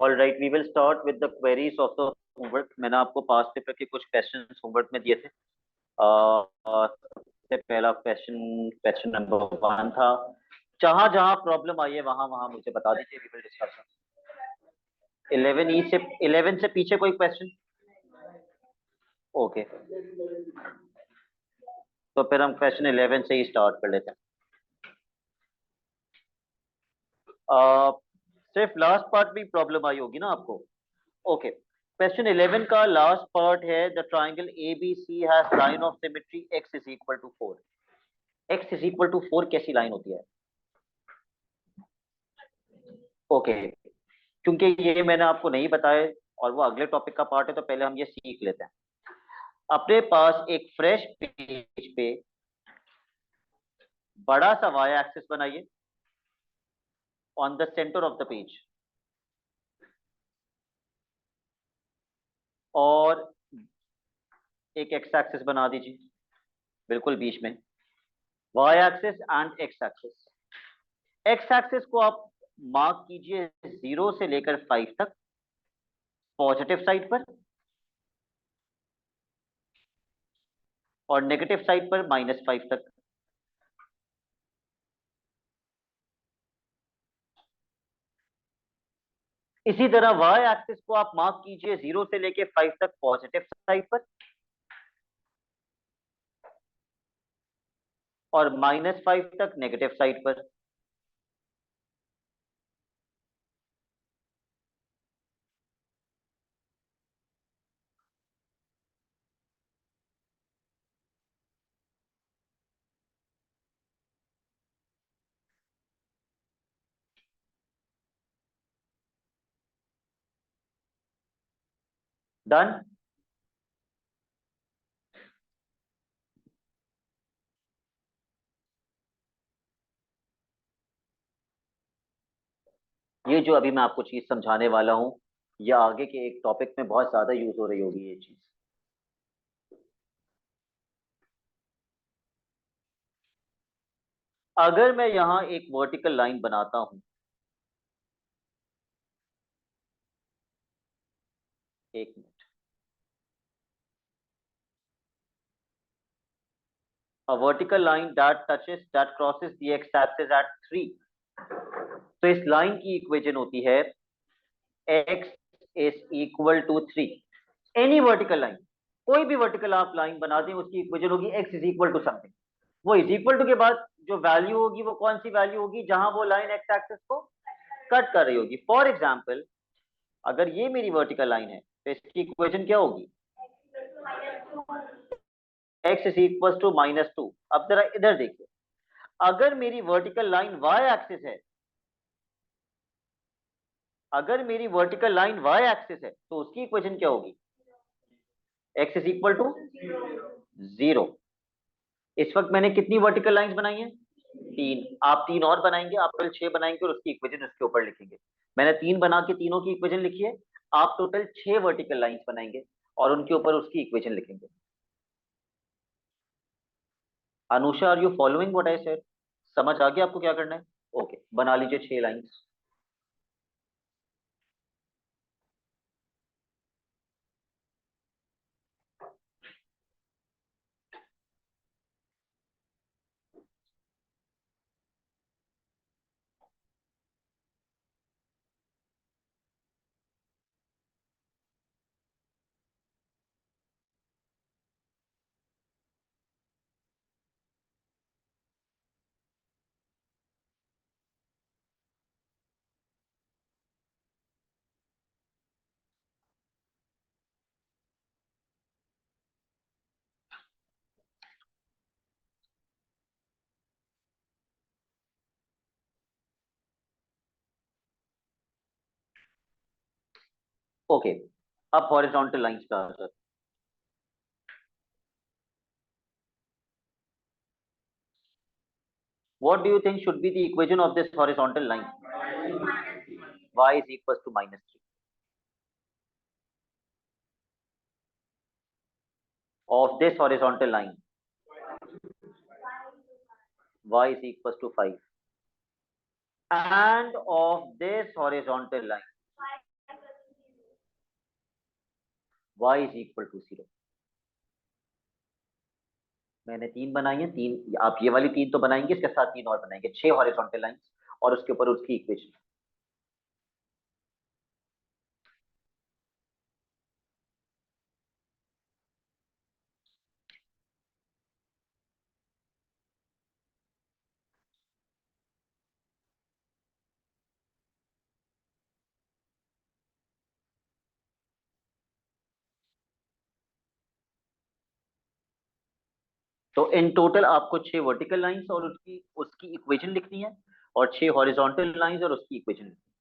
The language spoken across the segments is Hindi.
All right, we will start with the queries of the homework. मैंने आपको पास्ट पेपर के कुछ क्वेश्चन होमवर्क में दिए थे। सबसे पहला क्वेश्चन, क्वेश्चन नंबर 1 था। जहां जहां प्रॉब्लम आई है वहां वहां मुझे बता दीजिए, वी विल डिस्कस। 11 से पीछे कोई क्वेश्चन? ओके, तो फिर हम क्वेश्चन 11 से ही स्टार्ट कर लेते हैं। सिर्फ लास्ट पार्ट में प्रॉब्लम आई होगी ना आपको? ओके, क्वेश्चन 11 का लास्ट पार्ट है, the triangle A B C has line of symmetry X is equal to 4। X is equal to 4 कैसी लाइन होती है? ओके, क्योंकि ये मैंने आपको नहीं बताया और वो अगले टॉपिक का पार्ट है, तो पहले हम ये सीख लेते हैं। अपने पास एक फ्रेश पेज पे बड़ा सा वाई एक्सिस बनाइए on the centre of the page, और एक एक्स एक्सिस बना दीजिए बिल्कुल बीच में, Y axis and X axis. X axis को आप मार्क कीजिए 0 से लेकर 5 तक पॉजिटिव साइड पर, और नेगेटिव साइड पर -5 तक। इसी तरह वाई एक्सिस को आप मार्क कीजिए 0 से लेकर 5 तक पॉजिटिव साइड पर, और -5 तक नेगेटिव साइड पर। डन? ये जो अभी मैं आपको चीज समझाने वाला हूं, ये आगे के एक टॉपिक में बहुत ज्यादा यूज हो रही होगी ये चीज। अगर मैं यहां एक वर्टिकल लाइन बनाता हूं, एक minute, a vertical line that crosses the x axis at 3, तो इस लाइन की इक्वेशन होती है x is equal to 3। Any vertical line, कोई भी वर्टिकल आप लाइन बना दें, उसकी इक्वेशन होगी x is equal to something. वो इज इक्वल टू के बाद जो वैल्यू होगी वो कौन सी वैल्यू होगी? जहां वो लाइन एक्स एक्सिस को कट कर रही होगी। फॉर एग्जाम्पल, अगर ये मेरी वर्टिकल लाइन है तो इसकी इक्वेशन क्या होगी? x is equal to -2। अब जरा इधर देखिए, अगर मेरी वर्टिकल लाइन y एक्सिस है, अगर मेरी वर्टिकल लाइन y एक्सिस है तो उसकी इक्वेशन क्या होगी? x is equal to 0। इस वक्त मैंने कितनी वर्टिकल लाइंस बनाई हैं? 3। आप 3 और बनाएंगे, आप टोटल 6 बनाएंगे, और उसकी इक्वेशन उसके ऊपर लिखेंगे। मैंने 3 बना के तीनों की इक्वेशन लिखी है। आप टोटल 6 वर्टिकल लाइंस बनाएंगे और उनके ऊपर उसकी इक्वेशन लिखेंगे। Anusha, are you following what I said? समझ आ गया आपको क्या करना है? ओके, बना लीजिए 6 लाइंस। ओके, अब हॉरिजॉन्टल लाइंस का answer. What do you think should be the equation of this horizontal line? Y is equals to -3 of this horizontal line. Y is equals to 5, and of this horizontal line. y is equal to 0। मैंने 3 बनाई है, 3 आप ये वाली 3 तो बनाएंगे, इसके साथ 3 और बनाएंगे, 6 हॉरिजॉन्टल लाइंस और उसके ऊपर उसकी इक्वेशन। तो इन टोटल आपको 6 वर्टिकल लाइंस और उसकी उसकी इक्वेशन लिखनी है, और 6 हॉरिजॉन्टल लाइंस और उसकी इक्वेशन लिखनी है।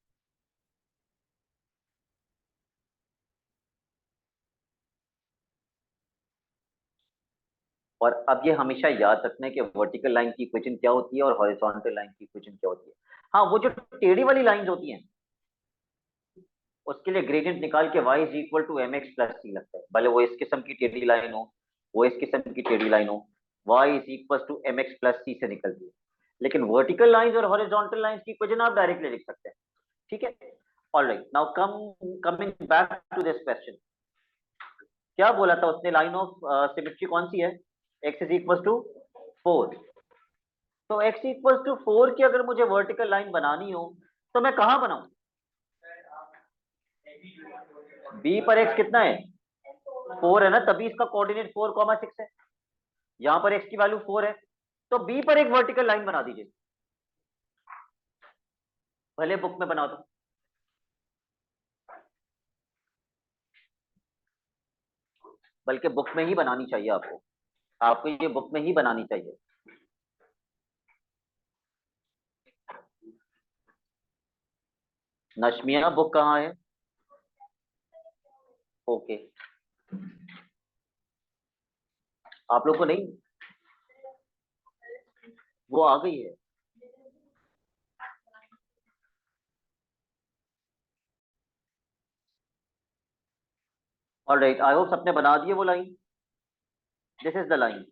और अब ये हमेशा याद रखना है कि वर्टिकल लाइन की इक्वेशन क्या होती है और हॉरिजॉन्टल लाइन की इक्वेशन क्या होती है। हाँ, वो जो टेढ़ी वाली लाइंस होती हैं उसके लिए ग्रेडियंट निकाल के y is equal to m x plus c लगता है, भले वो इस किस्म की टेढ़ी लाइन हो, वो इस किस्म की टेढ़ी लाइन हो, y is equal to m x plus c से निकलती है। लेकिन वर्टिकल लाइंस और हॉरिजॉन्टल लाइंस की इक्वेशन आप डायरेक्टली लिख सकते हैं। ठीक है, alright, now coming back to this question. क्या बोला था उसने, लाइन ऑफ सिमेट्री कौन सी है? x is equal to 4। तो x इक्वल टू 4 की अगर मुझे वर्टिकल लाइन बनानी हो तो मैं कहां बनाऊं? b पर x कितना है? 4 है ना, तभी इसका कोऑर्डिनेट 4,6 है। यहां पर x की वैल्यू 4 है, तो b पर एक वर्टिकल लाइन बना दीजिए, भले बुक में बना दो। बल्कि बुक में ही बनानी चाहिए आपको, आपको ये बुक में ही बनानी चाहिए। नशमिया बुक कहाँ है? ओके, आप लोग को नहीं, वो आ गई है। ऑलराइट, आई होप सबने बना दिए वो line. This is the line,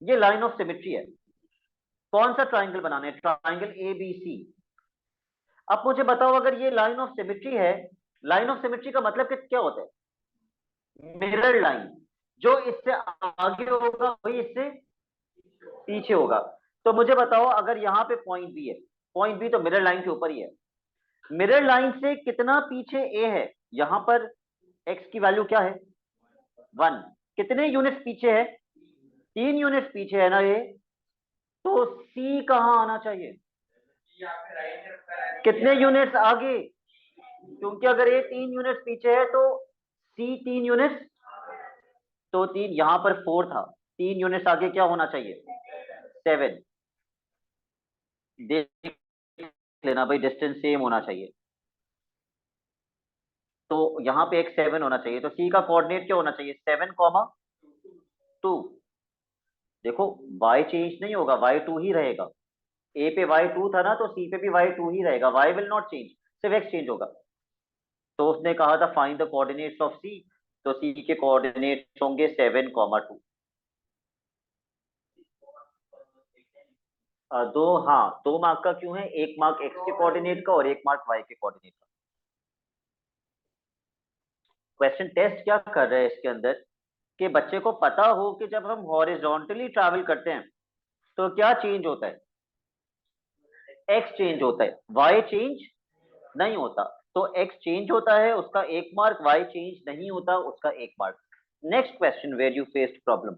ये लाइन ऑफ सिमेट्री है। कौन सा ट्राइंगल बनाना है? Triangle A B C. अब मुझे बताओ, अगर ये लाइन ऑफ सिमेट्री है, लाइन ऑफ सिमेट्री का मतलब क्या होता है? मिरर लाइन, जो इससे आगे होगा वही इससे पीछे होगा। तो मुझे बताओ, अगर यहाँ पे पॉइंट बी है, पॉइंट बी तो मिरर लाइन के ऊपर ही है, मिरर लाइन से कितना पीछे ए है? यहाँ पर एक्स की वैल्यू क्या है? 1। कितने यूनिट्स पीछे है? 3 यूनिट्स पीछे है ना ये। तो सी कहाँ आना चाहिए? कितने यूनिट्स आगे? क्योंकि अगर ये 3 यूनिट्स पीछे है तो सी 3 यूनिट्स, तो 3 यहाँ पर 4 था, 3 यूनिट्स आगे क्या होना चाहिए? 7। देख लेना भाई, डिस्टेंस सेम होना चाहिए। तो यहाँ पे एक 7 होना चाहिए, तो सी का कोऑर्डिनेट क्या होना चाहिए? 7,2। देखो, y चेंज नहीं होगा, y 2 ही रहेगा। ए पे y 2 था ना, तो सी पे भी y 2 ही रहेगा, y विल नॉट चेंज, सिर्फ x चेंज होगा। तो उसने कहा था फाइंड द कोऑर्डिनेट्स ऑफ सी, तो सी के कोऑर्डिनेट्स होंगे 7,2। दो, हाँ, 2 मार्क का क्यों है? 1 मार्क x के कोऑर्डिनेट का और 1 मार्क y के कोऑर्डिनेट का। क्वेश्चन टेस्ट क्या कर रहे हैं इसके अंदर, कि बच्चे को पता हो कि जब हम हॉरिजॉन्टली ट्रैवल करते हैं तो क्या चेंज होता है? x चेंज होता है, y चेंज नहीं होता। तो x चेंज होता है, उसका 1 मार्क, y चेंज नहीं होता, उसका 1 mark. Next question, where you faced problem.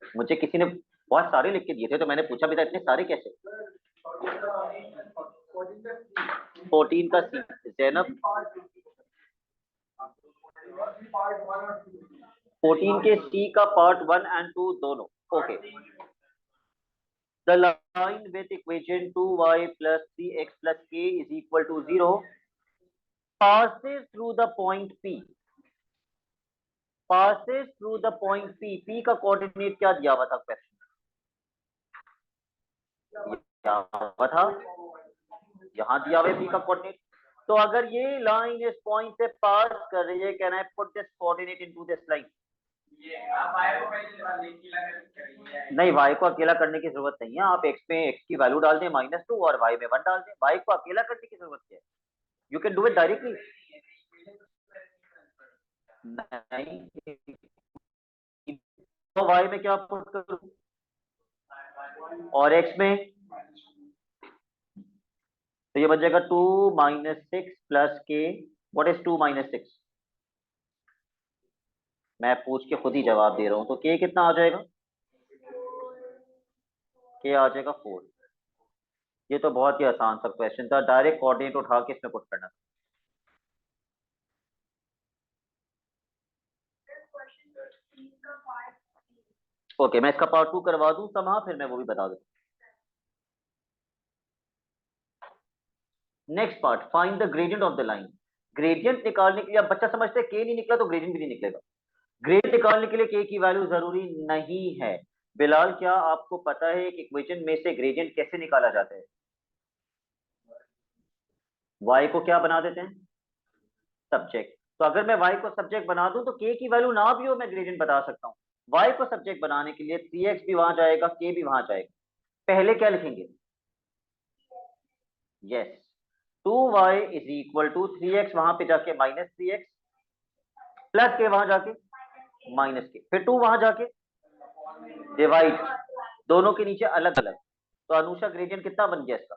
मुझे किसी ने बहुत सारे लिख के दिए थे, तो मैंने पूछा भी था इतने सारे कैसे? 14 का सी, जैनब 14 के सी का पार्ट 1 एंड 2 दोनों। Okay, the line with equation 2y plus 3x plus k is equal to 0 passes through the point P, passes through the point P। P का कोऑर्डिनेट क्या दिया हुआ था क्वेश्चन? क्या हुआ था? यहाँ दिया हुआ है P का कोऑर्डिनेट। तो अगर ये लाइन इस पॉइंट से पास कर रही है, can I put this coordinate into this line? नहीं, y को अकेला करने की जरूरत नहीं है, आप x में x की वैल्यू डाल दें -2 और y में 1 डाल दें, y को अकेला करने की जरूरत है, you can do it directly. तो y में क्या पुट करूं और x में, तो ये बन जाएगा 2 माइनस 6 प्लस के। What is 2 minus 6? मैं पूछ के खुद ही जवाब दे रहा हूं, तो k कितना आ जाएगा? k आ जाएगा 4। ये तो बहुत ही आसान सा क्वेश्चन था, डायरेक्ट कोऑर्डिनेट उठा के इसमें पुट करना। ओके, मैं इसका पार्ट 2 करवा दूं समहा, फिर मैं वो भी बता दूं। Next part, find the gradient of the line. Gradient निकालने के लिए, अब बच्चा समझते हैं के नहीं निकला तो ग्रेडियंट भी नहीं निकलेगा। ग्रेडियंट निकालने के लिए के की वैल्यू जरूरी नहीं है। बिलाल, क्या आपको पता है कि इक्वेशन में से ग्रेडियंट कैसे निकाला जाता है? y को क्या बना देते हैं? सब्जेक्ट। तो अगर मैं y को सब्जेक्ट बना दूं तो k की वैल्यू ना भी हो, मैं ग्रेडियंट बता सकता हूं। y को सब्जेक्ट बनाने के लिए 3x भी वहां जाएगा, k भी वहां जाएगा। पहले क्या लिखेंगे? Yes, 2y is equal to 3x, वहां पे जाके माइनस 3x, प्लस के वहां जाके माइनस के, फिर 2 वहां जाके डिवाइड, दोनों के नीचे अलग अलग। तो अनुषा, ग्रेडियंट कितना बन गया इसका?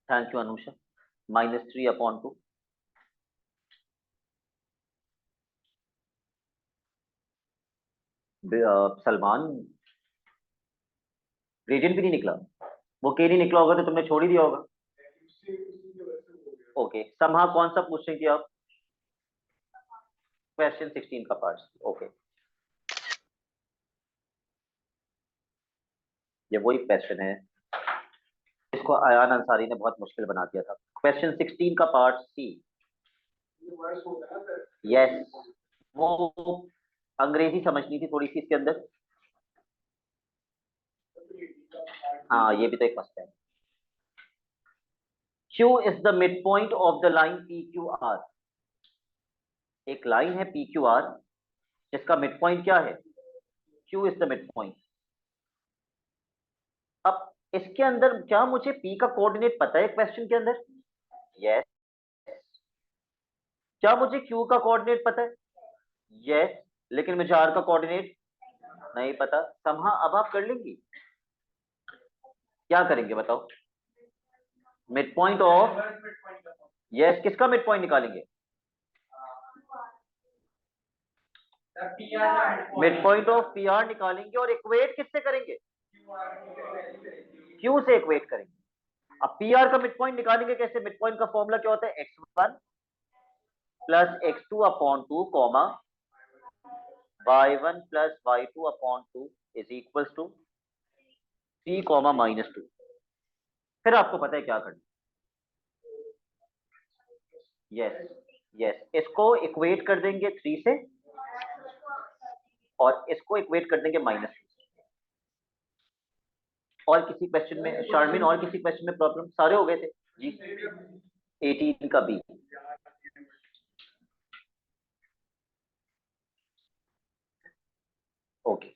Thank you Anusha. -3/2। Salman, gradient भी नहीं निकला? वो के नहीं निकला होगा तो तुमने छोड़ ही दिया होगा। ओके, समहा कौन सा पूछ रही थी आप? क्वेश्चन 16 का पार्ट। ओके, ये वही क्वेश्चन है इसको अयान अंसारी ने बहुत मुश्किल बना दिया था। क्वेश्चन 16 का पार्ट सी। यस, वो अंग्रेजी समझनी थी थोड़ी सी इसके अंदर। हाँ, ये भी तो एक मसला है। Q is the mid point of the line PQR। एक लाइन है PQR जिसका मिड पॉइंट क्या है? Q is the mid point. अब इसके अंदर क्या मुझे P का कोऑर्डिनेट पता है क्वेश्चन के अंदर? यस। क्या मुझे Q का कोऑर्डिनेट पता है? यस। लेकिन मुझे R का कोऑर्डिनेट नहीं पता। समहा, अब आप कर लेंगी? क्या करेंगे बताओ? मिड पॉइंट ऑफ, यस, किसका मिड पॉइंट निकालेंगे? मिड पॉइंट ऑफ PR निकालेंगे और इक्वेट किससे करेंगे? Q से इक्वेट करेंगे। अब PR का मिड पॉइंट निकालेंगे कैसे? मिड पॉइंट का फॉर्मूला क्या होता है? x1 plus x2/2 comma y1 plus y2/2 is equals to 3 comma -2। फिर आपको पता है क्या करना। यस, यस, इसको इक्वेट कर देंगे 3 से और इसको इक्वेट कर देंगे -2। और किसी क्वेश्चन में शारमिन, और किसी क्वेश्चन में प्रॉब्लम? सारे हो गए थे जी। 18 का B. Okay,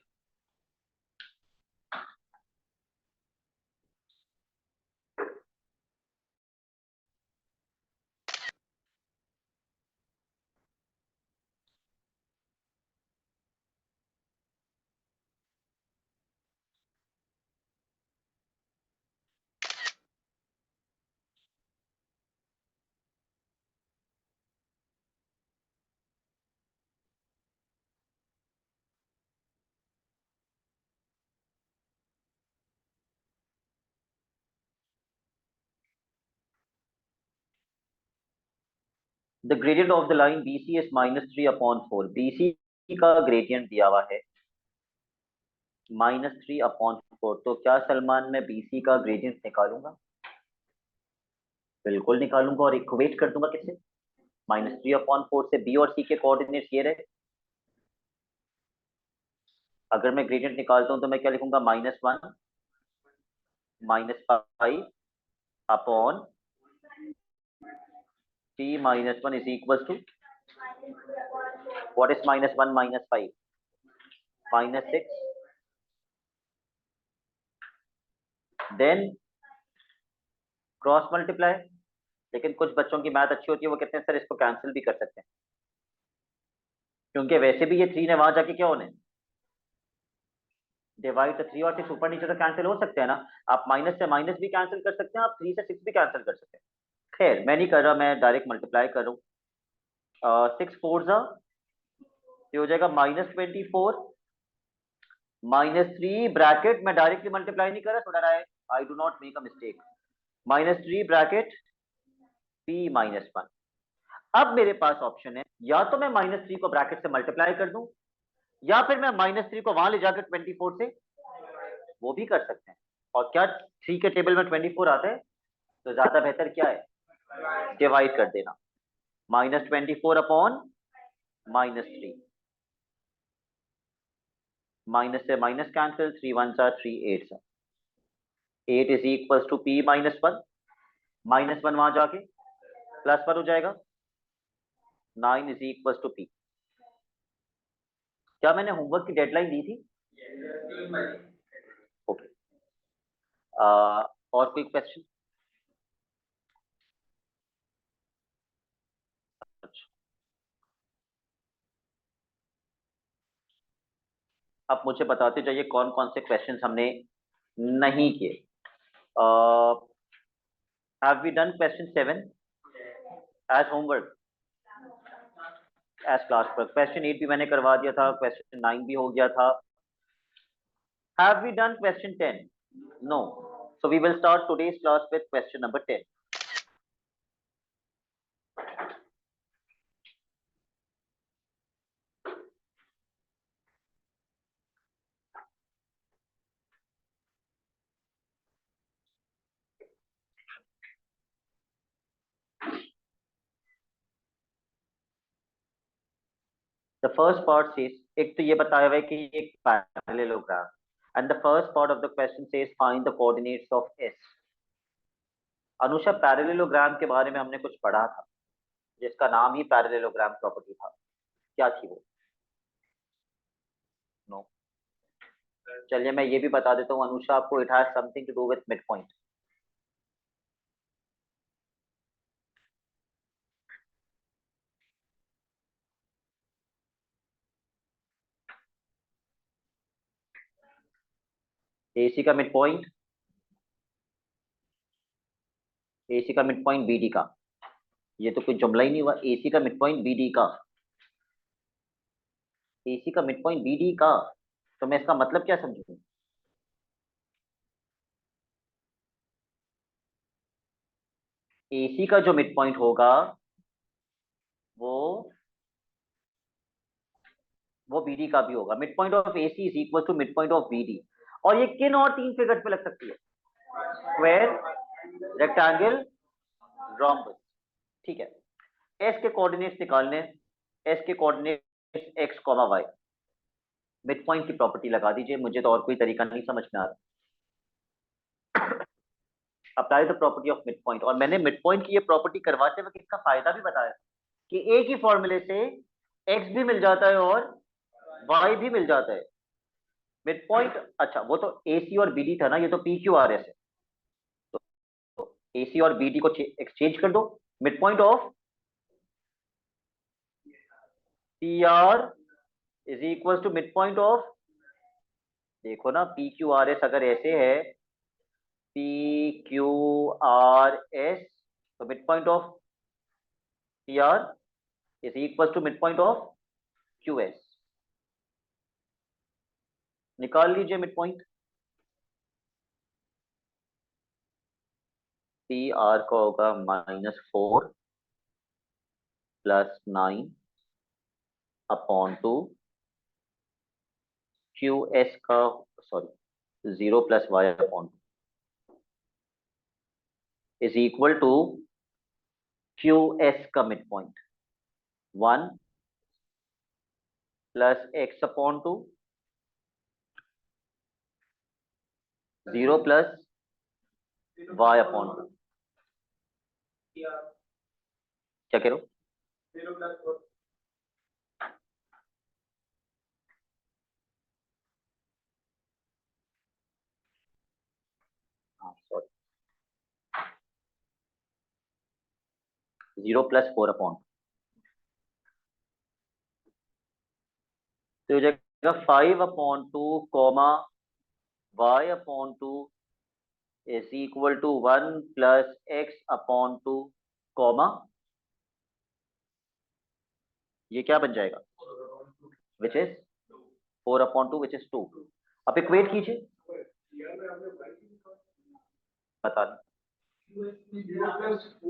the gradient of the line BC is -3/4। BC का ग्रेडियंट दिया हुआ है -3/4। तो क्या सलमान मैं BC का ग्रेडियंट निकालूंगा? बिल्कुल निकालूंगा और इक्वेट कर दूंगा किससे? -3/4 से। B और C के कोऑर्डिनेट्स ये रहे। अगर मैं ग्रेडियंट निकालता हूं तो मैं क्या लिखूंगा? -1 -5/T -1 is equal to, what is -1 -5? -6। Then cross multiply, लेकिन कुछ बच्चों की मैथ अच्छी होती है, वो कहते हैं सर इसको कैंसिल भी कर सकते हैं, क्योंकि वैसे भी ये 3 ने वहां जाके क्या होने, डिवाइड। तो 3 और 6 ऊपर नीचे तो कैंसिल हो सकते हैं ना। आप माइनस से माइनस भी कैंसिल कर सकते हैं, आप 3 से 6 भी कैंसिल कर सकते हैं। खैर मैं नहीं कर रहा, मैं डायरेक्ट मल्टीप्लाई कर रहा हूँ। 6 4 जा, ये हो जाएगा -24 -3 ब्रैकेट, मैं डायरेक्टली मल्टीप्लाई नहीं कर रहा, थोड़ा I do not make a mistake. -3 bracket p-1। अब मेरे पास ऑप्शन है, या तो मैं -3 को ब्रैकेट से मल्टीप्लाई कर दूं, या फिर मैं -3 को वहां ले जाकर 24 से, वो भी कर सकते हैं। और क्या 3 के टेबल में 24 आता है, तो ज्यादा बेहतर क्या है, डिवाइड कर देना। -24 अपॉन -3, माइनस से माइनस कैंसिल, 3 1 सा 3 8 सा, 8 इज इक्वल टू p-1, -1 वहां जाके +1 हो जाएगा, 9 इज इक्वल टू p। क्या मैंने होमवर्क की डेडलाइन दी थी? ओके। और कोई क्वेश्चन? अच्छा, अब मुझे बताते जाइए कौन कौन से क्वेश्चंस हमने नहीं किए। Have we done question 7 as homework, as class work? Question 8 भी मैंने करवा दिया था, क्वेश्चन 9 भी हो गया था। Have we done question 10? No. So we will start today's class with question number 10. The first part says, एक तो ये बताया हुआ है कि एक parallelogram, and the first part of the question says find the coordinates of S. Anusha, parallelogram के बारे में हमने कुछ पढ़ा था, जिसका नाम ही पैरेललोग्राम प्रॉपर्टी था, क्या थी वो? नो। चलिए मैं ये भी बता देता हूँ अनुषा आपको, it has something to do with mid point. AC का मिड पॉइंट, एसी का मिड पॉइंट बीडी का, ये तो कोई जुमला ही नहीं हुआ, एसी का मिड पॉइंट बीडी का, एसी का मिड पॉइंट बीडी का, तो मैं इसका मतलब क्या समझूं? एसी का जो मिड पॉइंट होगा वो वो बीडी का भी होगा। Mid point of AC is equal to mid point of BD. और ये किन और 3 फिगर्स पे लग सकती है? Square, rectangle, rhombus. ठीक है, एस के कोऑर्डिनेट्स निकालने, एस के coordinates x comma y, mid point की प्रॉपर्टी लगा दीजिए, मुझे तो और कोई तरीका नहीं समझ में आ रहा। Apply the property of mid point. और मैंने मिड पॉइंट की ये प्रॉपर्टी करवाते वक्त इसका फायदा भी बताया कि एक ही फॉर्मूले से एक्स भी मिल जाता है और वाई भी मिल जाता है। मिड पॉइंट, अच्छा वो तो एसी और बीडी था ना, ये तो पी क्यू आर एस है, तो एसी और बीडी को एक्सचेंज कर दो, mid point of P R is equal to mid point of, देखो ना पी क्यू आर एस अगर ऐसे है, पी क्यू आर एस, तो mid point of P R is equal to mid point of Q S. निकाल लीजिए मिड पॉइंट। पी आर का होगा -4 +9 अपॉन 2, क्यू एस का, sorry 0 + y upon is equal to q s का mid point 1 + x upon 2, 0 + y upon 2। क्या कह रहे हो? हाँ सॉरी, 0 प्लस 4 अपॉन, तो हो जाएगा 5/2 comma y/2 is equal to 1 plus x/2 comma, ये क्या बन जाएगा, विच इज 4/2 विच इज 2। अब इक्वेट कीजिए, पता नहीं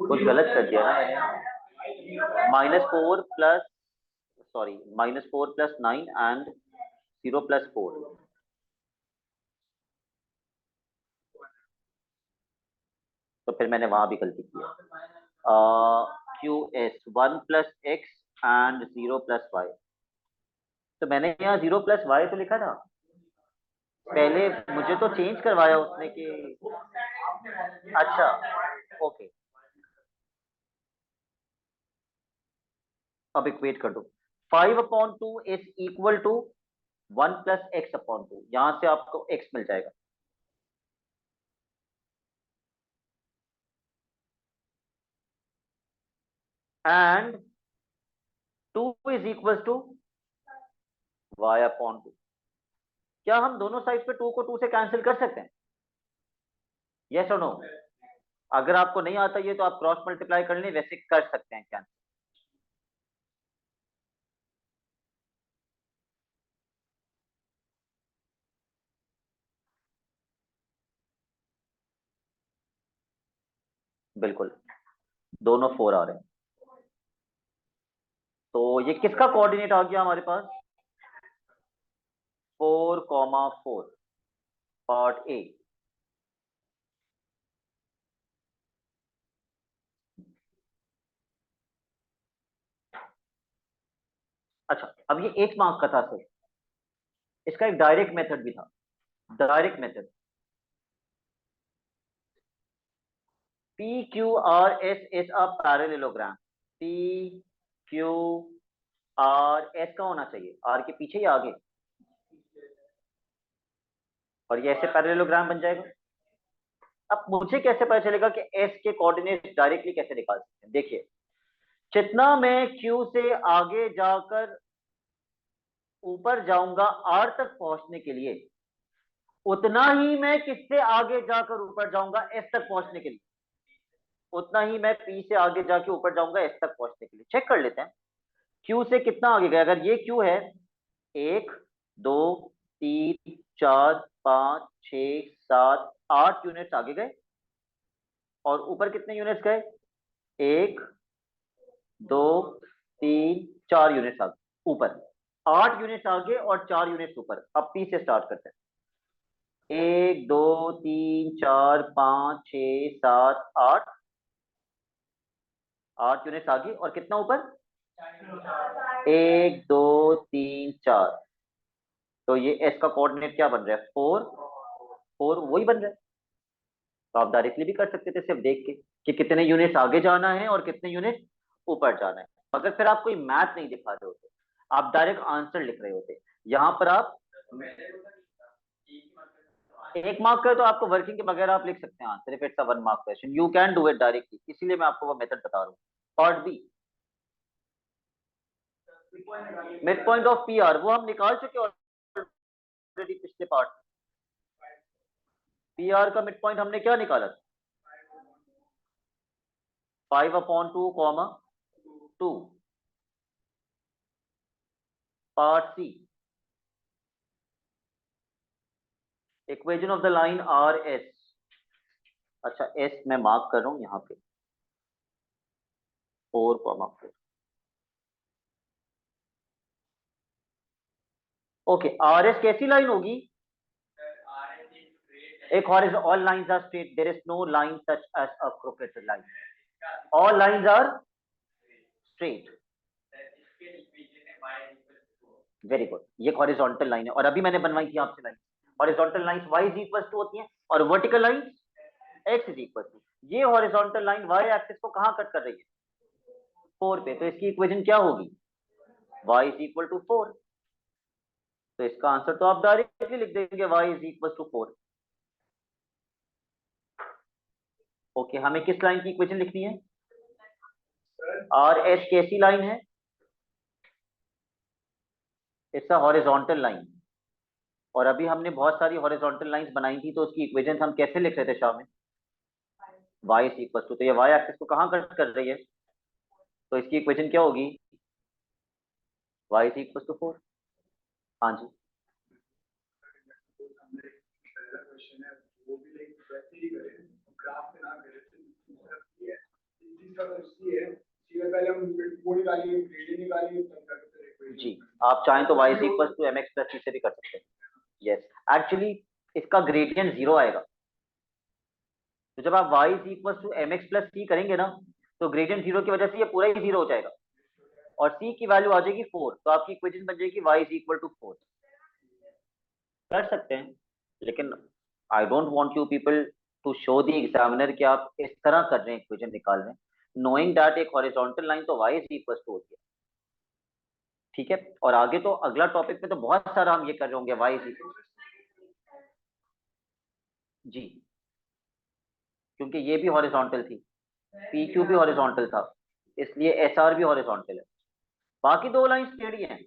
कुछ गलत कर दिया ना मैंने। -4 plus, sorry -4 plus 9 and 0 plus 4, तो फिर मैंने वहां भी गलती की है। QS 1 plus x and 0 plus y, तो मैंने यहाँ 0 प्लस y तो लिखा था पहले, मुझे तो चेंज करवाया उसने कि, अच्छा ओके, अब इक्वेट कर दो। 5/2 is equal to 1 plus x/2, यहां से आपको x मिल जाएगा, and 2 is equal to y/2। क्या हम दोनों साइड पे 2 को 2 से कैंसिल कर सकते हैं, यस और नो? अगर आपको नहीं आता ये तो आप क्रॉस मल्टीप्लाई कर लें, वैसे कर सकते हैं कैंसिल। बिल्कुल, दोनों 4 आ रहे हैं, तो ये किसका कोऑर्डिनेट आ गया हमारे पास, 4,4, पार्ट ए। अच्छा, अब ये 1 मार्क का था सर, इसका एक डायरेक्ट मेथड भी था, direct method, PQRS is a parallelogram. PQRS का होना चाहिए, आर के पीछे या आगे, और ये ऐसे पैरेललोग्राम बन जाएगा। अब मुझे कैसे पता चलेगा कि एस के कोऑर्डिनेट डायरेक्टली कैसे निकाल सकते हैं, देखिए, जितना मैं क्यू से आगे जाकर ऊपर जाऊंगा आर तक पहुंचने के लिए, उतना ही मैं किससे आगे जाकर ऊपर जाऊंगा एस तक पहुंचने के लिए, उतना ही मैं पी से आगे जाके ऊपर जाऊंगा एस तक पहुंचने के लिए। चेक कर लेते हैं क्यू से कितना आगे गया, अगर ये क्यू है 1 2 3 4 5 6 7 8 यूनिट्स आगे गए, और ऊपर कितने यूनिट्स गए, 1 2 3 4 यूनिट्स आगे ऊपर, 8 यूनिट्स आगे और 4 यूनिट्स ऊपर। अब पी से स्टार्ट करते हैं, 1 2 3 4 5 6 7 8, 8 यूनिट्स आगे और कितना ऊपर, 1 2 3 4, तो ये एस का कोऑर्डिनेट क्या बन रहा है, 4 4 वही बन रहा है। तो आप डायरेक्टली भी कर सकते थे सिर्फ देख के कि कितने यूनिट्स आगे जाना है और कितने यूनिट ऊपर जाना है। अगर फिर आप कोई मैथ नहीं दिखा रहे होते, आप डायरेक्ट आंसर लिख रहे होते, यहाँ पर आप 1 मार्क का है तो आपको वर्किंग के बगैर आप लिख सकते हैं answer, if it's a 1 mark question you can do it directly, इसीलिए मैं आपको वो मेथड बता रहा हूँ। Part B, mid point of P R, वो हम निकाल चुके ऑलरेडी पिछले पार्ट। पी आर का मिड पॉइंट हमने क्या निकाला था, 5/2 comma 2, part C, equation of the line R S. अच्छा, एस मैं मार्क कर रहा हूं यहाँ पे, 4,4। ओके, आर एस कैसी लाइन होगी, एक horizontal, all lines are straight, there is no line such as a crooked line, all lines are straight. Very good, ये हॉरिजॉन्टल लाइन है, और अभी मैंने बनवाई थी आपसे line, horizontal lines y is equal to होती हैं और vertical lines x is equal to, ये हॉरिजॉन्टल लाइन y एक्सिस को कहां कट कर रही है, 4 पे, तो इसकी इक्वेशन क्या होगी, y इज इक्वल टू 4। तो इसका आंसर तो आप डायरेक्टली लिख देंगे, y is equal to 4। Okay, हमें किस लाइन की इक्वेशन लिखनी है, आर एस कैसी लाइन है? It's a horizontal line. और अभी हमने बहुत सारी हॉरिजॉन्टल लाइंस बनाई थी, तो उसकी इक्वेशन हम कैसे लिख रहे थे शाम में? वाई इज इक्वल टू, तो ये वाई एक्सिस को कहाँ कट कर रही है? तो इसकी इक्वेशन क्या होगी? Y is equal to 4। हाँ जी। जी, आप चाहें तो y is equal to mx plus c से भी कर सकते हैं। यस, एक्चुअली इसका ग्रेडियंट 0 आएगा। तो जब आप y is equal to mx plus c करेंगे ना, तो ग्रेडियंट 0 की वजह से ये पूरा ही 0 हो जाएगा और c की वैल्यू आ जाएगी 4, तो आपकी इक्वेशन बन जाएगी y इज इक्वल टू 4। कर सकते हैं, लेकिन I don't want you people to show the examiner कि आप इस तरह कर रहे हैं इक्वेशन निकाल रहे हैं, नोइंग दैट एक हॉरिजॉन्टल लाइन तो y इज इक्वल टू होती है। ठीक है, और आगे तो अगला टॉपिक पे तो बहुत सारा हम ये कर रहे होंगे y इज इक्वल। जी, क्योंकि ये भी हॉरिजॉन्टल थी, पी क्यू भी हॉरिजॉन्टल था, इसलिए एस आर भी हॉरिजॉन्टल है। बाकी दो लाइंस टेढ़ी हैं।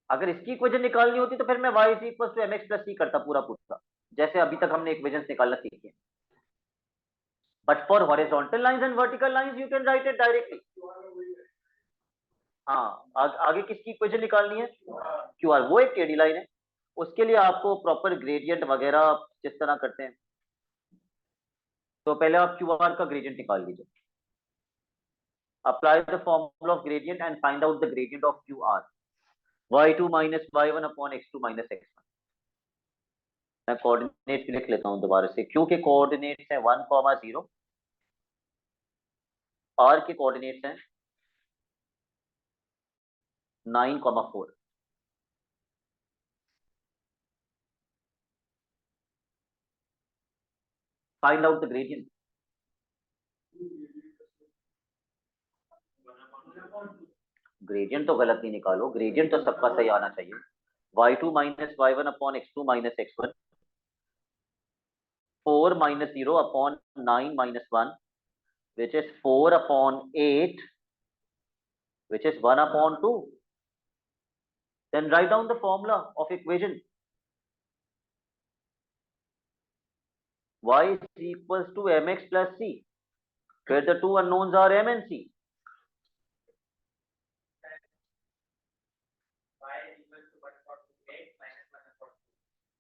अगर इसकी इक्वेशन निकालनी होती तो फिर मैं y is equal to mx plus c करता पूरा पूरा, जैसे अभी तक हमने इक्वेशंस निकालना सीखे। But for horizontal lines and vertical lines you can write it directly. हाँ, आगे किसकी इक्वेशन निकालनी है? क्यू आर, वो एक टेढ़ी लाइन है, उसके लिए आपको प्रॉपर ग्रेडियंट वगैरह जिस तरह करते हैं, तो पहले आप क्यू आर का ग्रेडियंट निकाल लीजिए। Apply the formula of gradient and find out the gradient of Q R. y2 minus y1 upon x2 minus x1। मैं कोऑर्डिनेट लिख लेता हूं दोबारा से। क्यू के कोऑर्डिनेट्स हैं 1,0, r के कोऑर्डिनेट्स हैं 9,4। Find out the gradient. Gradient तो गलत नहीं निकालो, ग्रेडियंट तो सबका सही आना चाहिए। y2 minus y1 upon x2 minus x1, 4 minus 0 upon 9 minus 1, which is 4 upon 8, which is 1 upon 2. Then write down the formula of equation. Y is equals to mx plus c, where the two unknowns are m and c.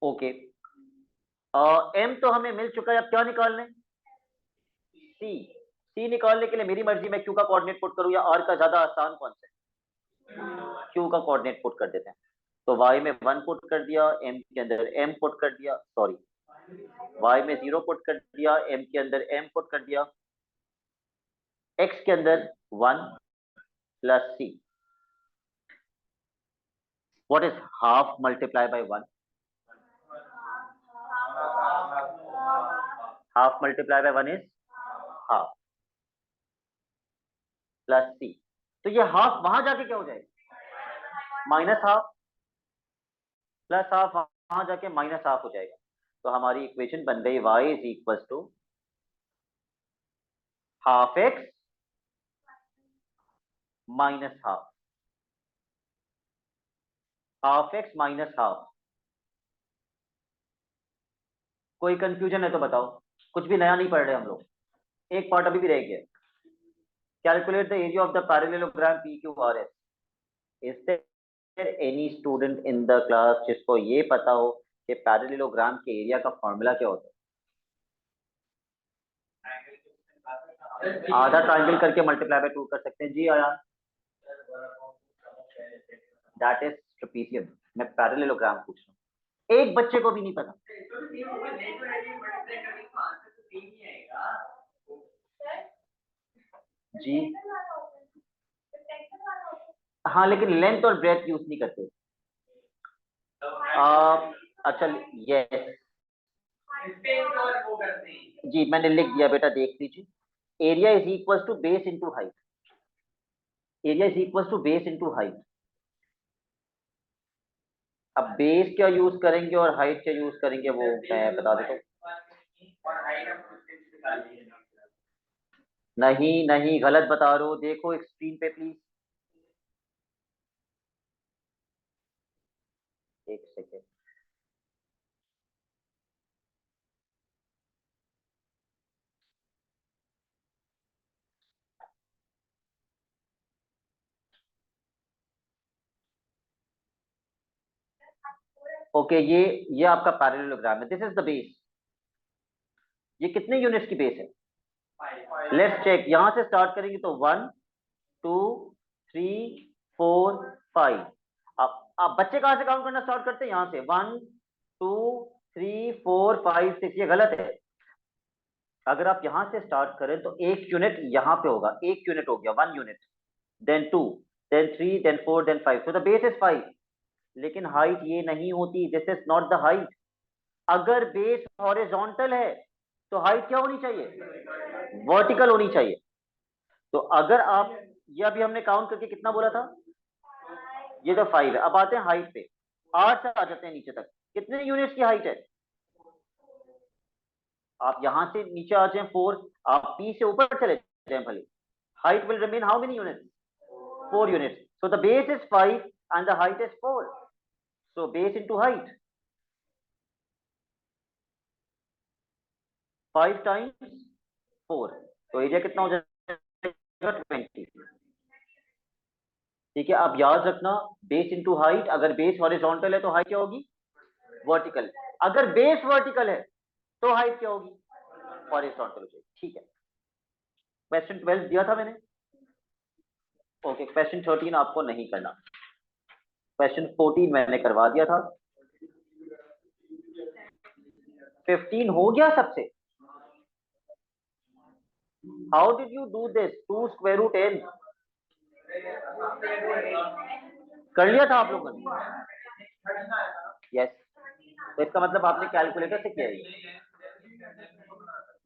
Okay. m तो हमें मिल चुका है, अब क्या निकालना है? c। c निकालने के लिए मेरी मर्जी, मैं q का कोऑर्डिनेट पुट करूं या r का? ज्यादा आसान कौन सा है? q का कोऑर्डिनेट पुट कर देते हैं। तो y में 1 पुट कर दिया, m के अंदर m पुट कर दिया, सॉरी y में 0 पुट कर दिया, m के अंदर m पुट कर दिया, x के अंदर 1 plus c। What is half multiplied by 1? Half multiplied by 1 is half plus c। तो ये हाफ वहां जाके क्या हो जाएगा? माइनस हाफ, प्लस हाफ वहां जाके माइनस हाफ हो जाएगा। तो हमारी इक्वेशन बन गई y is equal to half x minus half, half x minus half. कोई कंफ्यूजन है तो बताओ, कुछ भी नया नहीं पढ़ रहे हम लोग, एक पार्ट अभी भी रह गया। Calculate the area of the parallelogram PQRS। Is there any student in the class जिसको ये पता हो कि पैरेललोग्राम के एरिया का फॉर्मूला क्या होता है? आधा ट्रायंगल करके मल्टीप्लाई बाय 2 कर सकते हैं। जी आया, दैट इज ट्रेपेजियम। मैं पैरेललोग्राम पूछ रहा हूँ, एक बच्चे को भी नहीं पता। जी हाँ, लेकिन लेंथ और ब्रेथ यूज नहीं करते। अच्छा, यस जी, मैंने लिख दिया बेटा, देख लीजिए। Area is equal to base into height. Area is equal to base into height. अब बेस क्या यूज करेंगे और हाइट क्या यूज करेंगे वो मैं बता देता हूँ। नहीं नहीं, गलत बता रहे हो, देखो एक स्क्रीन पे प्लीज। एक सेकेंड। ओके, ये आपका पैरेललोग्राम है, दिस इज द बेस। ये कितने यूनिट्स की बेस है? लेट्स चेक, यहां से स्टार्ट करेंगे तो 1 2 3 4 5। आप बच्चे कहां से काउंट करना स्टार्ट करते हैं? यहां से 1 2 3 4 5 6। ये गलत है। अगर आप यहां से स्टार्ट करें तो एक यूनिट यहां पे होगा, एक यूनिट हो गया, 1 unit, then 2, then 3, then 4, then 5, so the base is 5। लेकिन हाइट ये नहीं होती, this is not the height. अगर बेस हॉरिजॉन्टल है तो हाइट क्या होनी चाहिए? वर्टिकल होनी चाहिए। तो अगर आप, ये अभी हमने काउंट करके कितना बोला था? ये तो 5 है। अब आते हैं हाइट पे, 8 से आ जाते हैं नीचे तक। कितने यूनिट्स की हाइट है? आप यहां से नीचे आ जाए 4, आप पी से ऊपर चले जाए भले, height will remain how many units? 4 units. So the base is 5 and the height is 4। So base into height, 5 times 4, तो एरिया कितना हो जाएगा? 20। ठीक है, अब याद रखना, बेस इंटू हाइट, अगर बेस हॉरिजॉन्टल है तो हाइट क्या होगी? वर्टिकल। अगर बेस वर्टिकल है तो हाइट क्या होगी? हॉरिजॉन्टल हो जाएगी। ठीक है, क्वेश्चन 12 दिया था मैंने। ओके, क्वेश्चन 13 आपको नहीं करना, क्वेश्चन 14 मैंने करवा दिया था। 15 हो गया सबसे? How did you do this? 2 square root n कर लिया था आप लोगों ने? यस। तो इसका मतलब आपने कैलकुलेटर से किया है।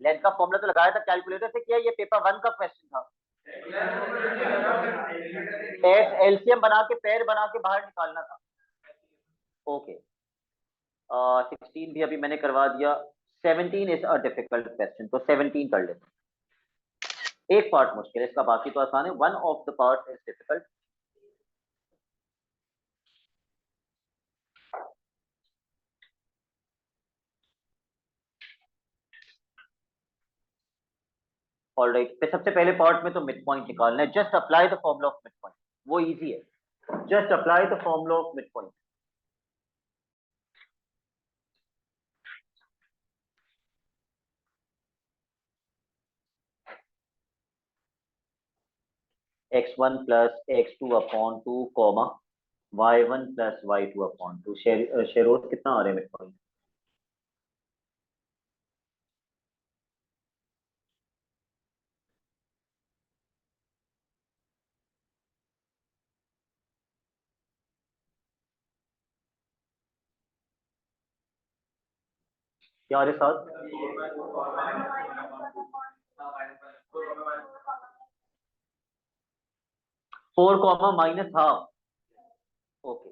लेंथ का फॉर्मूला तो लगाया था, कैलकुलेटर से किया, ये पेपर 1 का क्वेश्चन था। एलसीएम बना के, पैर बना के बाहर निकालना था। ओके, 16 भी अभी मैंने करवा दिया। 17 इज अ डिफिकल्ट क्वेश्चन, तो 17 कर लेते हैं। एक पार्ट मुश्किल है इसका, बाकी तो आसान है। One of the part is difficult. Alright, फिर सबसे पहले पार्ट में तो मिड पॉइंट निकालना है। Just apply the formula of mid point, वो इजी है। Just apply the formula of mid point. x1 plus x2 upon 2 comma y1 plus y2 upon 2। Sheroz कितना आ रहा है मिड पॉइंट? क्या आ रहे साथ? 4 comma minus half. Okay,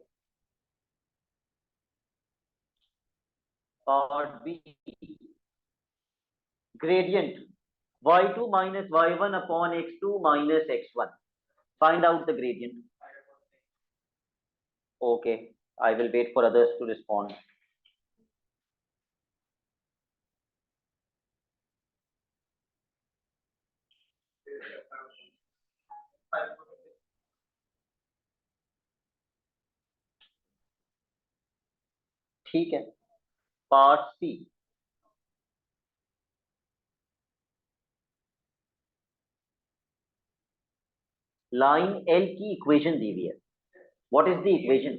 part B, gradient y2 minus y1 upon x2 minus x1. Find out the gradient. Okay, I will wait for others to respond. ठीक है, पार्ट सी, लाइन एल की इक्वेशन दी हुई है। What is the equation?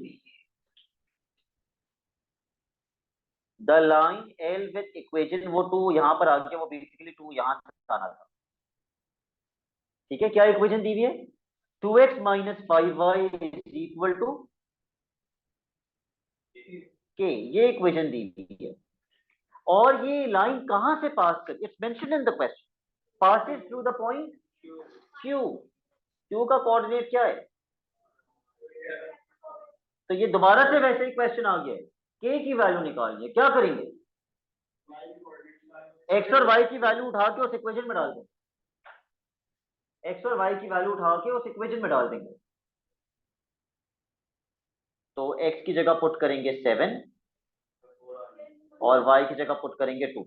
The line L with equation, वो 2 यहां पर आ गया, वो बेसिकली 2 यहां से आना था। ठीक है, क्या इक्वेशन दी हुई है? 2x minus 5y is equal to के, ये इक्वेशन दी हुई है। और ये लाइन कहां से पास कर, it's mention in the question, passes through the point Q। Q का कोऑर्डिनेट क्या है? तो ये दोबारा से वैसे ही क्वेश्चन आ गया है, K की वैल्यू निकालनी है। क्या करेंगे? X और Y की वैल्यू उठा के उस इक्वेशन में डाल दो। एक्स और वाई की वैल्यू उठा के उस इक्वेशन में डाल देंगे। तो एक्स की जगह पुट करेंगे 7 और वाई की जगह पुट करेंगे 2।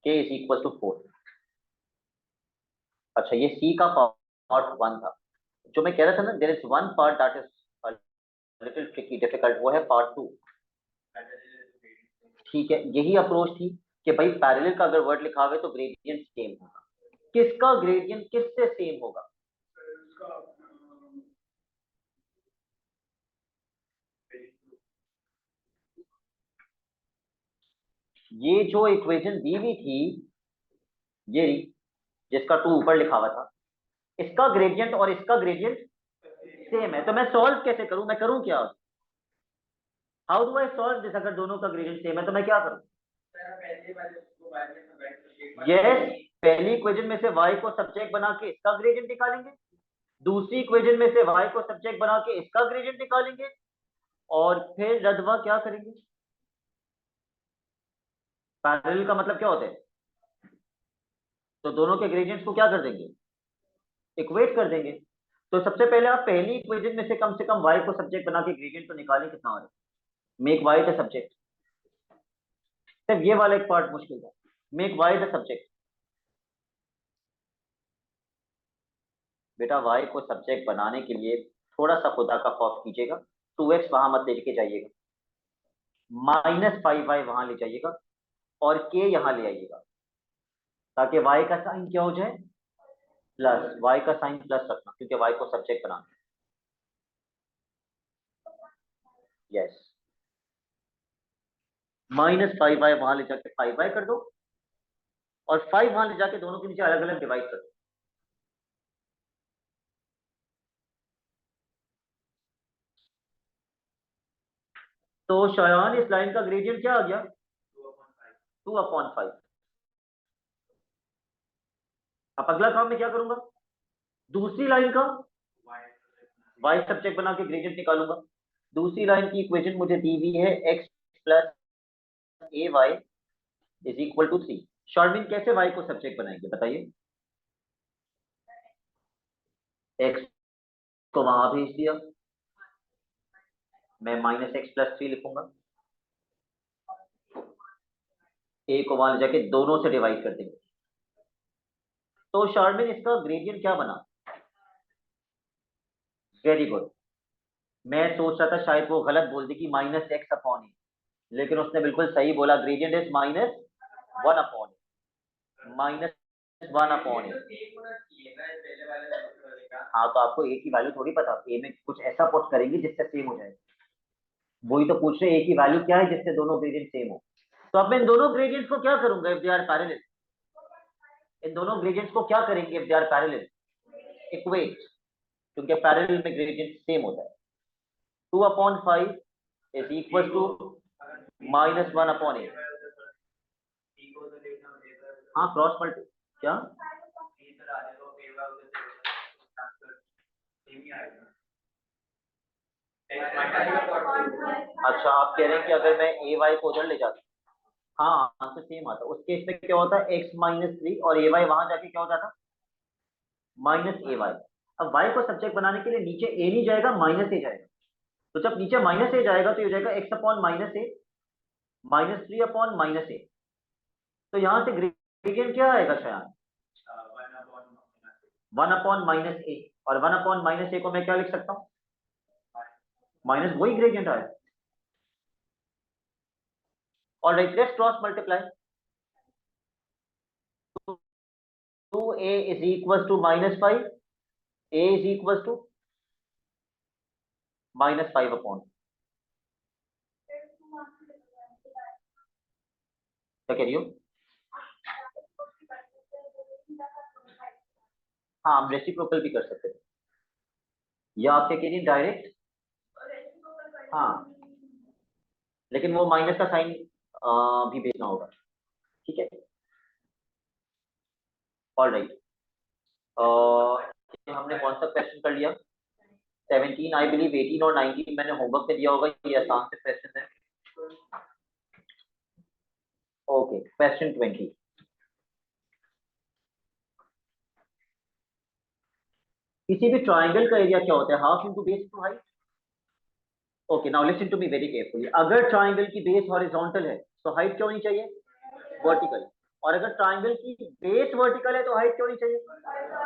k is equal to 4। अच्छा, ये सी का पार्ट 1 था। जो मैं कह रहा था ना, there is one part that is little tricky difficult, वो है पार्ट 2। ठीक है, यही अप्रोच थी कि भाई पैरेलल का अगर वर्ड लिखा हुआ है तो ग्रेडियंट सेम होगा। किसका ग्रेडियंट किससे सेम होगा? ये जो इक्वेशन दी हुई थी, ये रही, जिसका 2 ऊपर लिखा हुआ था, इसका ग्रेडियंट और इसका ग्रेडियंट सेम है। तो मैं सॉल्व कैसे करूं? मैं करूं क्या? How do I solve this? अगर दोनों का ग्रेडियंट सेम है तो मैं क्या करूं? यस, पहली इक्वेशन में से y को सब्जेक्ट बना के इसका ग्रेडियंट निकालेंगे, दूसरी इक्वेशन में से y को सब्जेक्ट बना के इसका ग्रेडियंट निकालेंगे, और फिर रदवा क्या करेंगे? पैरेलल का मतलब क्या होता है? तो दोनों के ग्रेडियंट्स को क्या कर देंगे? इक्वेट कर देंगे। तो सबसे पहले आप पहली इक्वेशन में से कम y को सब्जेक्ट बना के ग्रेडियंट तो निकालें, कितना हो रहा है? Make y the subject. सिर्फ ये वाला एक पार्ट मुश्किल था, मेक y द सब्जेक्ट। बेटा y को सब्जेक्ट बनाने के लिए थोड़ा सा खुदा का खौफ कीजिएगा। 2x वहां मत लेके जाइएगा, -5y वहां ले जाइएगा, और k यहां ले आइएगा, ताकि y का साइन क्या हो जाए? प्लस। y का साइन प्लस रखना, क्योंकि y को सब्जेक्ट बनाना। यस, -5y वहां ले जाके 5y कर दो, और 5 वहां ले जाके दोनों के नीचे अलग अलग डिवाइड कर दो। तो शायान, इस लाइन का ग्रेडियंट क्या आ गया? 2/5। अब अगला काम मैं क्या करूंगा? दूसरी लाइन का y सब्जेक्ट बना के ग्रेडियंट निकालूंगा। दूसरी लाइन की इक्वेशन मुझे दी हुई है x plus a y is equal to 3। शॉर्टमिन कैसे y को सब्जेक्ट बनाएंगे बताइए? x को वहां भेज दिया, मैं -x+3 लिखूंगा। a को वहां ले जाके दोनों से डिवाइड कर देंगे। तो शॉर्टमिन इसका ग्रेडियंट क्या बना? Very good. मैं सोच रहा था शायद वो गलत बोल दी कि -x/a, लेकिन उसने बिल्कुल सही बोला, ग्रेडियंट इज -1/a। हाँ, तो आपको a की वैल्यू थोड़ी पता, a में कुछ ऐसा पुट करेंगे जिससे सेम हो जाए। वही तो पूछ रहे हैं, a की वैल्यू क्या है जिससे दोनों ग्रेडियंट सेम हो। तो अब मैं इन दोनों ग्रेडियंट्स को क्या करूंगा इफ दे आर पैरेलल? इन दोनों ग्रेडियंट्स को क्या करेंगे if they are parallel? Equate, क्योंकि पैरेलल में ग्रेडियंट सेम होता है। 2/5 इज इक्वल टू -1/a। हाँ, क्रॉस मल्टी क्या? अच्छा, आप कह रहे हैं कि अगर मैं ए वाई को उधर ले जाता, हाँ आंसर सेम आता। उस केस में क्या होता है? x-3, और ए वाई वहां जाके क्या हो जाता? -ay। अब y को सब्जेक्ट बनाने के लिए नीचे a नहीं जाएगा, -a जाएगा। तो जब नीचे -a जाएगा तो ये जाएगा x/-a, -3/-a। तो यहाँ से ग्रेडियंट क्या आएगा शायद? 1/-a। और 1/-a को मैं क्या लिख सकता हूँ? माइनस, वही ग्रेडियंट आया। और right, let's cross multiply. 2a is equal to -5, a is equal to -5/, क्या कह रही हो? हाँ, हम रेसिप्रोकल भी कर सकते हैं, या आप क्या कह रही डायरेक्ट? हाँ, लेकिन वो माइनस का साइन भी भेजना होगा। ठीक है, ऑल राइट। हमने कौन सा क्वेश्चन कर लिया? 17 आई बिलीव, 18 और 19 मैंने होमवर्क में दिया होगा, ये आसान से क्वेश्चन है। ओके, क्वेश्चन 20। किसी भी ट्राइंगल का एरिया क्या होता है? Half into base to height. Okay, now listen to me very carefully. अगर ट्राइंगल की बेस हॉरिजॉन्टल है तो हाइट क्यों नहीं चाहिए? वर्टिकल। और अगर ट्राइंगल की बेस वर्टिकल है तो हाइट क्यों नहीं चाहिए?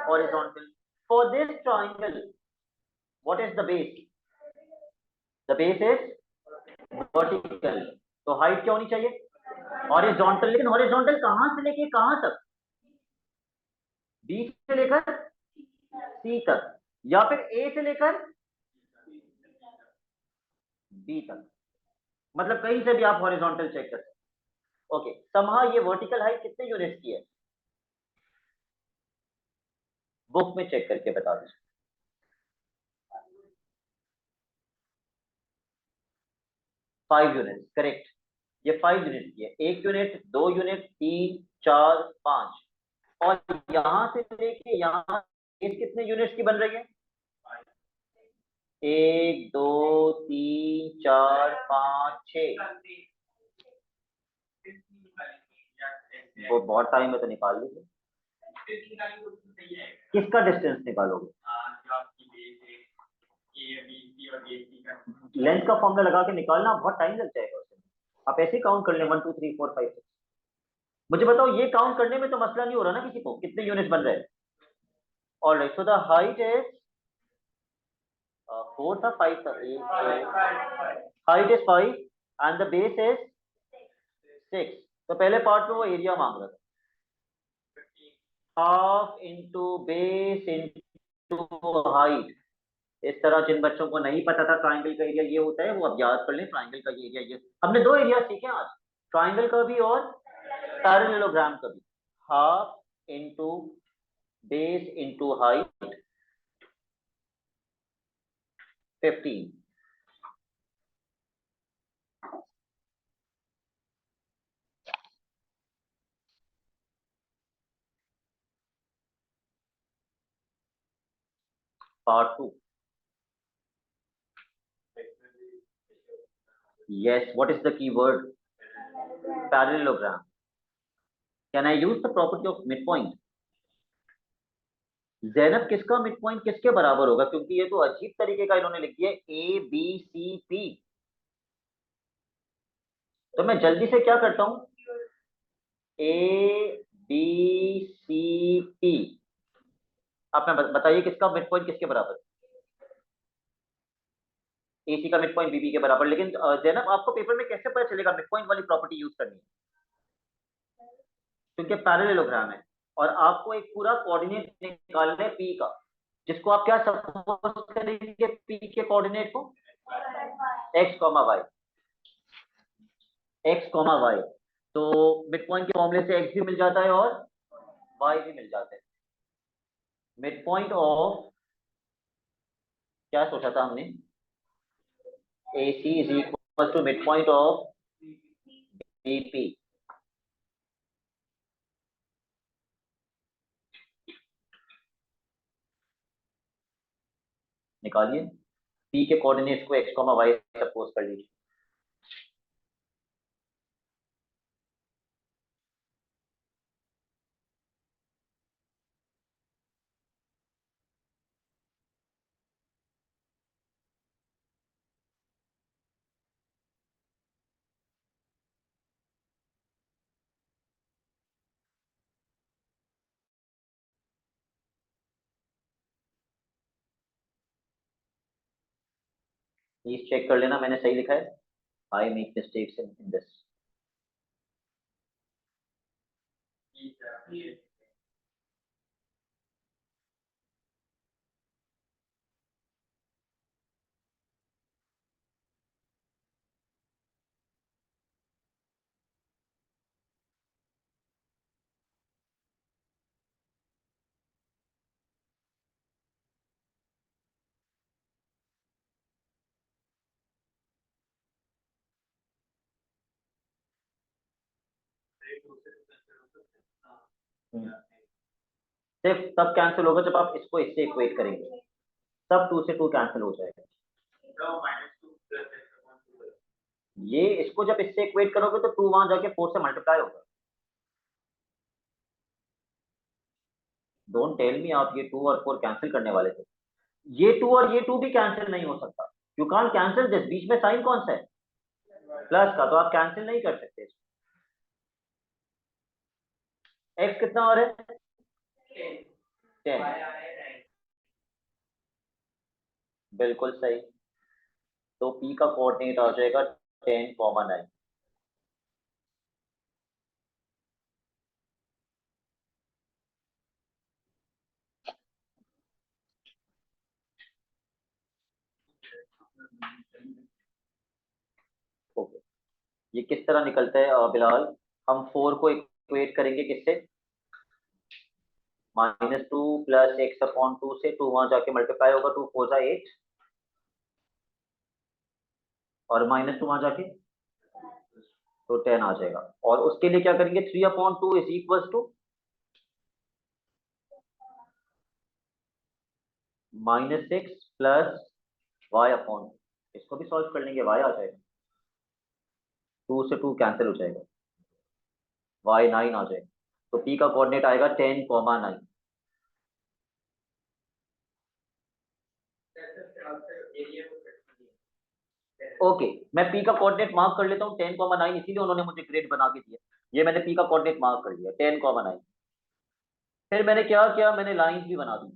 Horizontal. For this triangle what is the base? The base is vertical, तो हाइट क्यों नहीं चाहिए? हॉरिजॉन्टल। लेकिन हॉरिजॉन्टल कहां से लेके कहां तक? बी से लेकर सी तक, या फिर ए से लेकर बी तक, मतलब कहीं से भी आप हॉरिजॉन्टल चेक कर सकते। ओके, समहा ये वर्टिकल हाइट कितने यूनिट्स की है? बुक में चेक करके बता दीजिए। 5 यूनिट, करेक्ट। ये 5 यूनिट की है। 1 यूनिट, 2 यूनिट, 3, 4, 5। और यहां से लेके यहां इस कितने यूनिट्स की बन रही है? 1, 2, 3, 4, 5, 6। वो बहुत टाइम है तो निकाल लीजिए। किसका डिस्टेंस निकालोगे? लेंथ का फॉर्मूला लगा के निकालना बहुत टाइम लग जाएगा उसमें। आप ऐसे काउंट कर लें 1 2 3 4 5 6। मुझे बताओ, ये काउंट करने में तो मसला नहीं हो रहा ना किसी को, कितने यूनिट बन रहे हैं? Alright, so the height is 4 था, 5 था, height is 5 and the base is 6। तो पहले पार्ट में वो एरिया मांग रहा था, half into base into height. इस तरह जिन बच्चों को नहीं पता था ट्राइंगल का एरिया ये होता है, वो अब याद कर लें ट्राइंगल का एरिया ये। हमने दो एरिया सीखे आज, ट्राइंगल का भी और पैरेललोग्राम का भी। Half into base into height 15। Part 2। yes, what is the keyword? Parallelogram. Can I use the property of midpoint? Zainab, किसका मिड पॉइंट किसके बराबर होगा? क्योंकि ये तो अजीब तरीके का इन्होंने लिख दिया ए बी सी पी। तो मैं जल्दी से क्या करता हूं, ए बी सी पी। आप मैं बताइए किसका मिड पॉइंट किसके बराबर? ए सी का मिड पॉइंट बीबी के बराबर। लेकिन जैनब, आपको पेपर में कैसे पता चलेगा मिड पॉइंट वाली प्रॉपर्टी यूज करनी है? क्योंकि पैरेललोग्राम है और आपको एक पूरा कोऑर्डिनेट निकालना है पी का, जिसको आप क्या सपोज करेंगे पी के कोऑर्डिनेट को? X comma y, x comma y. तो मिड पॉइंट के फॉर्मूले से एक्स भी मिल जाता है और वाई भी मिल जाता है। मिड पॉइंट ऑफ, क्या सोचा था हमने, a c is equal to mid point of b p. निकालिए, पी के कोऑर्डिनेट्स को एक्स कॉमा वाई सपोज कर लीजिए। प्लीज चेक कर लेना मैंने सही लिखा है। I make mistakes in this. सिर्फ तब कैंसिल होगा जब आप इसको इससे इक्वेट करेंगे, तब 2 से 2 कैंसिल हो जाएगा। ये इसको जब इससे इक्वेट करोगे तो 2 वहां जाके 4 से मल्टीप्लाई होगा। डोंट टेल मी आप ये 2 और 4 कैंसिल करने वाले थे। ये 2 और ये 2 भी कैंसिल नहीं हो सकता। You can't cancel this. बीच में साइन कौन सा है? प्लस का, तो आप कैंसिल नहीं कर सकते। एक्स कितना और है? 10। बिल्कुल सही। तो पी का कोऑर्डिनेट आ जाएगा 10,9। ओके, ये किस तरह निकलता है बिलाल? हम 4 को इक्वेट करेंगे किससे? -2 प्लस x/2 से। 2 वहां जाके मल्टीप्लाई होगा, 2 4 जा 8 और -2 वहां जाके तो 10 आ जाएगा। और उसके लिए क्या करेंगे? 3/2 is equal to -6 plus y/, इसको भी सॉल्व कर लेंगे, y आ जाएगा। 2 से 2 कैंसिल हो जाएगा, y 9 आ जाएगा। तो p का कोऑर्डिनेट आएगा 10,9। ओके, मैं p का कोऑर्डिनेट मार्क कर लेता हूँ 10,9, इसीलिए उन्होंने मुझे ग्रेड बना के दिया। ये मैंने p का कोऑर्डिनेट मार्क कर लिया 10,9। फिर मैंने क्या किया? मैंने लाइंस भी बना दी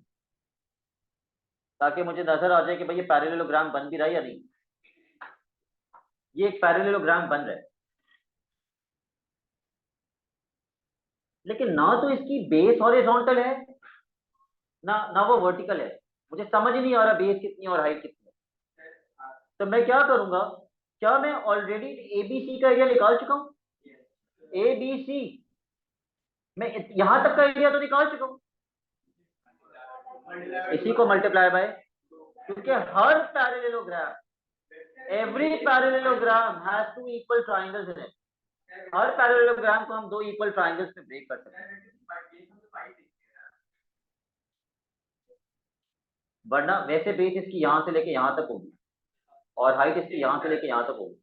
ताकि मुझे नजर आ जाए कि भाई ये पैरेललोग्राम बन भी रहा है या नहीं। ये एक पैरेललोग्राम बन रहा है, लेकिन ना तो इसकी बेस हॉरिजॉन्टल है ना ना वो वर्टिकल है। मुझे समझ ही नहीं आ रहा बेस कितनी और हाइट कितनी है। तो मैं क्या करूंगा? क्या मैं ऑलरेडी एबीसी का एरिया निकाल चुका हूं? एबीसी मैं यहां तक का एरिया तो निकाल चुका हूं। इसी को मल्टीप्लाई बाय, क्योंकि हर parallelogram, every parallelogram has two equal triangles in it. हर पैरेललोग्राम को हम 2 इक्वल ट्राइंगल्स में ब्रेक कर सकते हैं, वरना वैसे बेस इसकी यहां से लेके यहां तक होगी और हाइट इसकी यहां से लेके यहां तक होगी,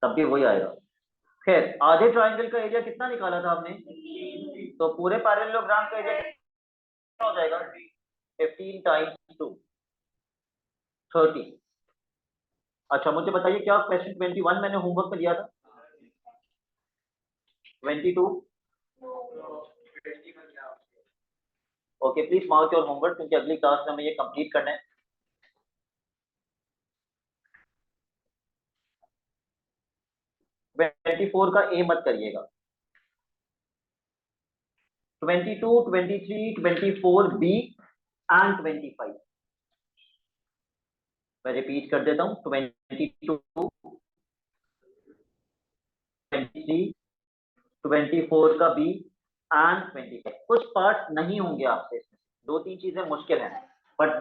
तब भी वही आएगा। खैर, आधे ट्राइंगल का एरिया कितना निकाला था आपने? तो पूरे पैरेललोग्राम का एरिया कितना हो जाएगा? 15 टाइम्स 2 30। अच्छा मुझे बताइए, क्या क्वेश्चन 21 मैंने होमवर्क में दिया था? 22? Okay, please mark your homework, क्योंकि अगली क्लास में हमें ये कंप्लीट करना है। ट्वेंटी फोर का ए मत करिएगा। 22, 23, 24 बी एंड 25। मैं रिपीट कर देता हूँ, 22, 23, 24 का बी एंड 25। कुछ पार्ट नहीं होंगे आपसे इसमें, 2-3 चीजें मुश्किल हैं, बट